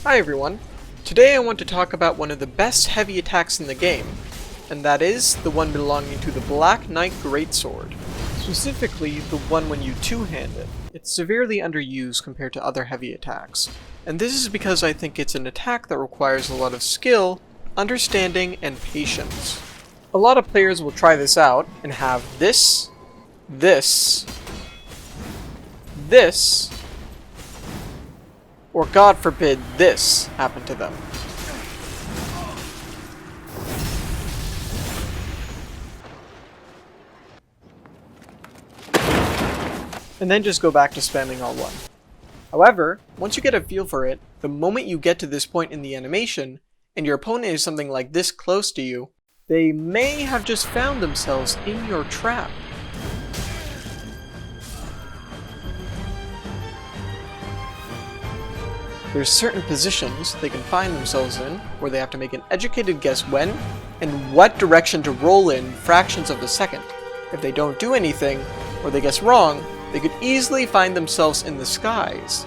Hi everyone, today I want to talk about one of the best heavy attacks in the game, and that is the one belonging to the Black Knight Greatsword. Specifically, the one when you two-hand it. It's severely underused compared to other heavy attacks, and this is because I think it's an attack that requires a lot of skill, understanding, and patience. A lot of players will try this out and have this, or God forbid, this happen to them. And then just go back to spamming R1. However, once you get a feel for it, the moment you get to this point in the animation, and your opponent is something like this close to you, they may have just found themselves in your trap. There's certain positions they can find themselves in where they have to make an educated guess when and what direction to roll in fractions of a second. If they don't do anything, or they guess wrong, they could easily find themselves in the skies.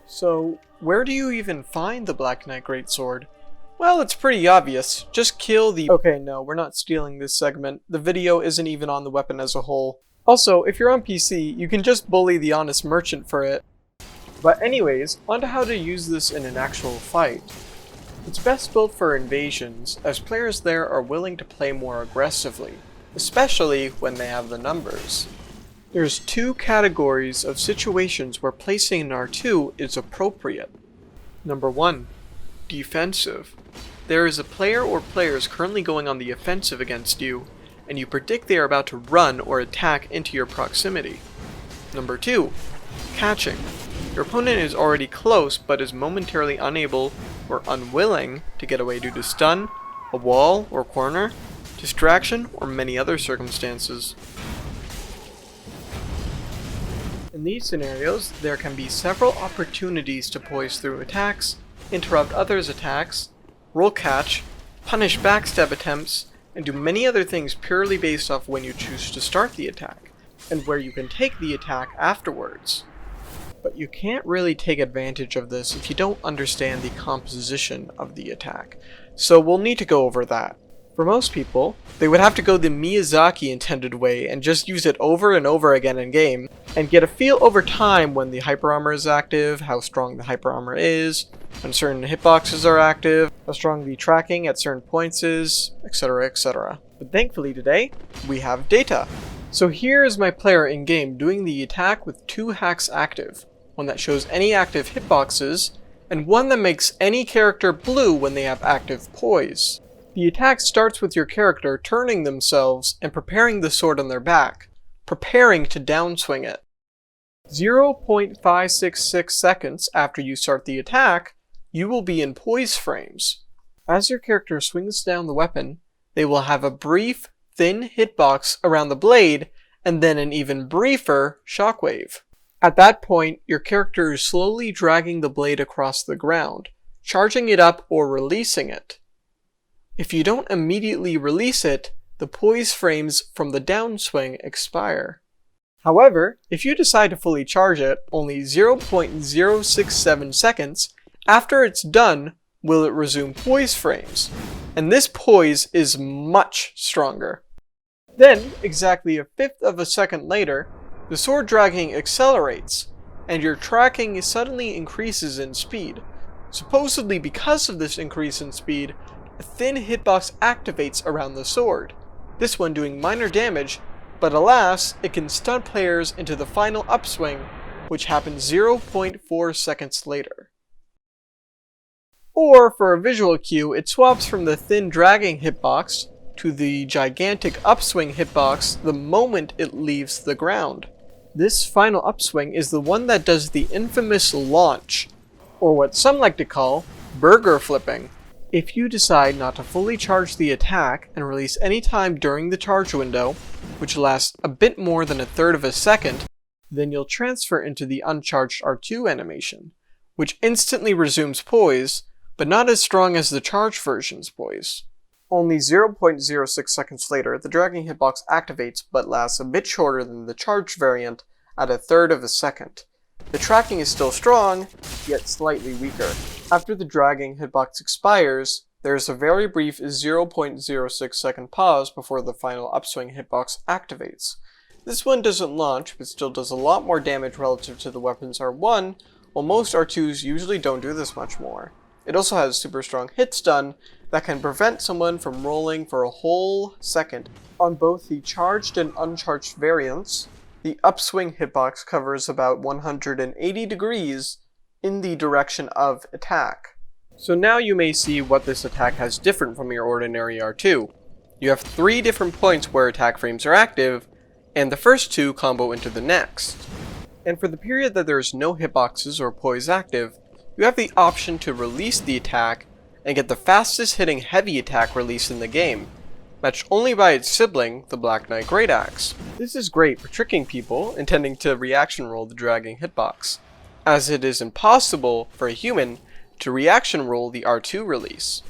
So, where do you even find the Black Knight Greatsword? Well, it's pretty obvious. Just kill the— Okay, no, we're not stealing this segment. The video isn't even on the weapon as a whole. Also, if you're on PC, you can just bully the honest merchant for it. But anyways, onto how to use this in an actual fight. It's best built for invasions, as players there are willing to play more aggressively, especially when they have the numbers. There's two categories of situations where placing an R2 is appropriate. Number 1. Defensive. There is a player or players currently going on the offensive against you, and you predict they are about to run or attack into your proximity. Number 2. Catching. Your opponent is already close but is momentarily unable or unwilling to get away due to stun, a wall or corner, distraction, or many other circumstances. In these scenarios, there can be several opportunities to poise through attacks, interrupt others' attacks, roll catch, punish backstab attempts, and do many other things purely based off when you choose to start the attack, and where you can take the attack afterwards. But you can't really take advantage of this if you don't understand the composition of the attack, so we'll need to go over that. For most people, they would have to go the Miyazaki intended way and just use it over and over again in game, and get a feel over time when the hyper armor is active, how strong the hyper armor is, when certain hitboxes are active, how strong the tracking at certain points is, etc, etc. But thankfully today, we have data. So here is my player in game doing the attack with 2 hacks active, one that shows any active hitboxes, and one that makes any character blue when they have active poise. The attack starts with your character turning themselves and preparing the sword on their back, preparing to downswing it. 0.566 seconds after you start the attack, you will be in poise frames. As your character swings down the weapon, they will have a brief, thin hitbox around the blade, and then an even briefer shockwave. At that point, your character is slowly dragging the blade across the ground, charging it up or releasing it. If you don't immediately release it, the poise frames from the downswing expire. However, if you decide to fully charge it, only 0.067 seconds after it's done will it resume poise frames, and this poise is much stronger. Then, exactly a fifth of a second later, the sword dragging accelerates, and your tracking suddenly increases in speed. Supposedly because of this increase in speed, a thin hitbox activates around the sword, this one doing minor damage, but alas, it can stun players into the final upswing, which happens 0.4 seconds later. Or, for a visual cue, it swaps from the thin dragging hitbox to the gigantic upswing hitbox the moment it leaves the ground. This final upswing is the one that does the infamous launch, or what some like to call burger flipping. If you decide not to fully charge the attack and release any time during the charge window, which lasts a bit more than a third of a second, then you'll transfer into the uncharged R2 animation, which instantly resumes poise, but not as strong as the charged version's poise. Only 0.06 seconds later, the dragging hitbox activates but lasts a bit shorter than the charged variant at a third of a second. The tracking is still strong, yet slightly weaker. After the dragging hitbox expires, there is a very brief 0.06 second pause before the final upswing hitbox activates. This one doesn't launch, but still does a lot more damage relative to the weapon's R1, while most R2s usually don't do this much more. It also has super strong hit stun that can prevent someone from rolling for a whole second. On both the charged and uncharged variants, the upswing hitbox covers about 180 degrees in the direction of attack. So now you may see what this attack has different from your ordinary R2. You have 3 different points where attack frames are active, and the first 2 combo into the next. And for the period that there is no hitboxes or poise active, you have the option to release the attack and get the fastest hitting heavy attack release in the game, matched only by its sibling, the Black Knight Greatsword. This is great for tricking people intending to reaction roll the dragging hitbox, as it is impossible for a human to reaction roll the R2 release.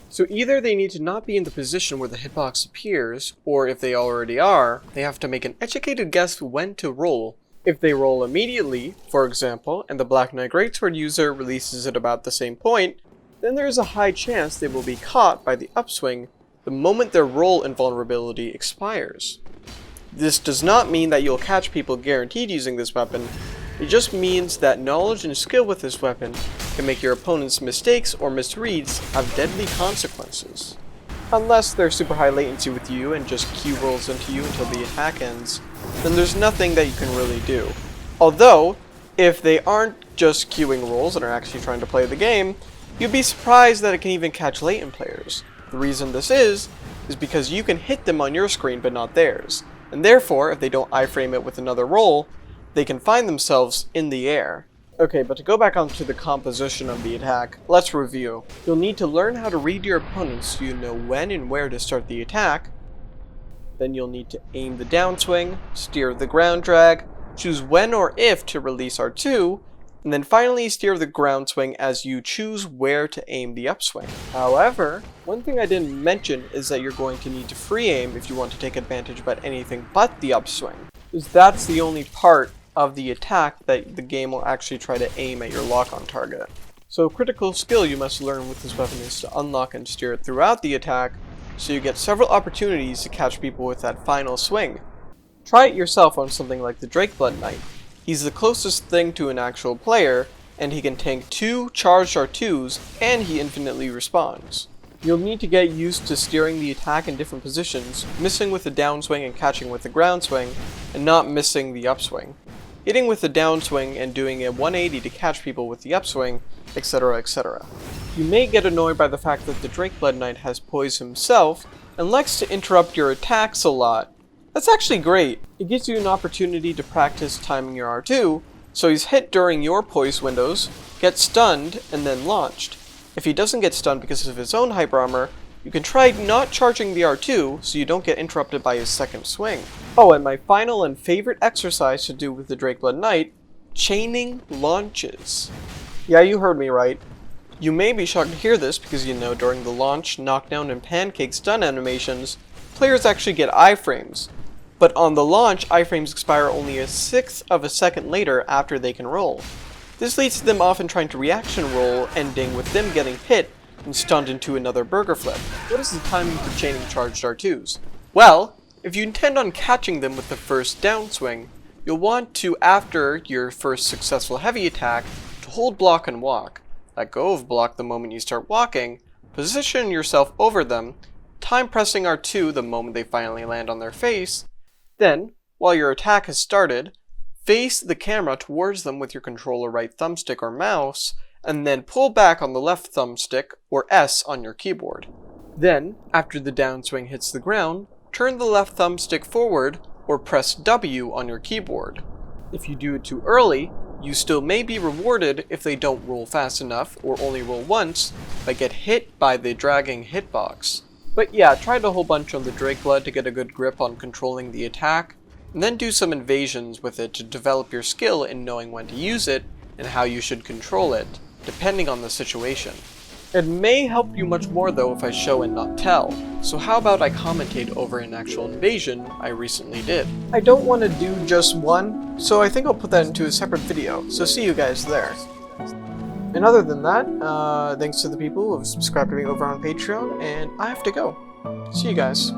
So either they need to not be in the position where the hitbox appears, or if they already are, they have to make an educated guess when to roll. If they roll immediately, for example, and the Black Knight Greatsword user releases at about the same point, then there is a high chance they will be caught by the upswing the moment their roll invulnerability expires. This does not mean that you'll catch people guaranteed using this weapon, it just means that knowledge and skill with this weapon can make your opponent's mistakes or misreads have deadly consequences. Unless they're super high latency with you and just Q rolls into you until the attack ends, then there's nothing that you can really do. Although, if they aren't just queuing rolls and are actually trying to play the game, you'd be surprised that it can even catch latent players. The reason this is because you can hit them on your screen but not theirs, and therefore, if they don't iframe it with another roll, they can find themselves in the air. Okay, but to go back onto the composition of the attack, let's review. You'll need to learn how to read your opponents so you know when and where to start the attack. Then you'll need to aim the downswing, steer the ground drag, choose when or if to release R2, and then finally steer the ground swing as you choose where to aim the upswing. However, one thing I didn't mention is that you're going to need to free aim if you want to take advantage of anything but the upswing, because that's the only part of the attack that the game will actually try to aim at your lock-on target. So critical skill you must learn with this weapon is to unlock and steer it throughout the attack, so you get several opportunities to catch people with that final swing. Try it yourself on something like the Black Knight. He's the closest thing to an actual player, and he can tank 2 charged R2s, and he infinitely responds. You'll need to get used to steering the attack in different positions, missing with the downswing and catching with the ground swing, and not missing the upswing. Hitting with the downswing and doing a 180 to catch people with the upswing, etc, etc. You may get annoyed by the fact that the Black Knight has poise himself, and likes to interrupt your attacks a lot. That's actually great. It gives you an opportunity to practice timing your R2, so he's hit during your poise windows, gets stunned, and then launched. If he doesn't get stunned because of his own hyper armor, you can try not charging the R2 so you don't get interrupted by his second swing. Oh, and my final and favorite exercise to do with the Black Knight, chaining launches. Yeah, you heard me right. You may be shocked to hear this because you know during the launch, knockdown, and pancake stun animations, players actually get iframes. But on the launch, iframes expire only a 1/6 of a second later after they can roll. This leads to them often trying to reaction roll, ending with them getting hit and stunned into another burger flip. What is the timing for chaining charged R2s? Well, If you intend on catching them with the first downswing, you'll want to, after your first successful heavy attack, to hold block and walk. Let go of block the moment you start walking, position yourself over them, time pressing R2 the moment they finally land on their face, then, while your attack has started, face the camera towards them with your controller right thumbstick or mouse, and then pull back on the left thumbstick or S on your keyboard. Then, after the downswing hits the ground, turn the left thumbstick forward or press W on your keyboard. If you do it too early, you still may be rewarded if they don't roll fast enough or only roll once, but get hit by the dragging hitbox. But yeah, try to hold bunch on the Drake Blood to get a good grip on controlling the attack, and then do some invasions with it to develop your skill in knowing when to use it and how you should control it, depending on the situation. It may help you much more though if I show and not tell, so how about I commentate over an actual invasion I recently did. I don't want to do just one, so I think I'll put that into a separate video, so see you guys there. And other than that, thanks to the people who have subscribed to me over on Patreon, and I have to go. See you guys.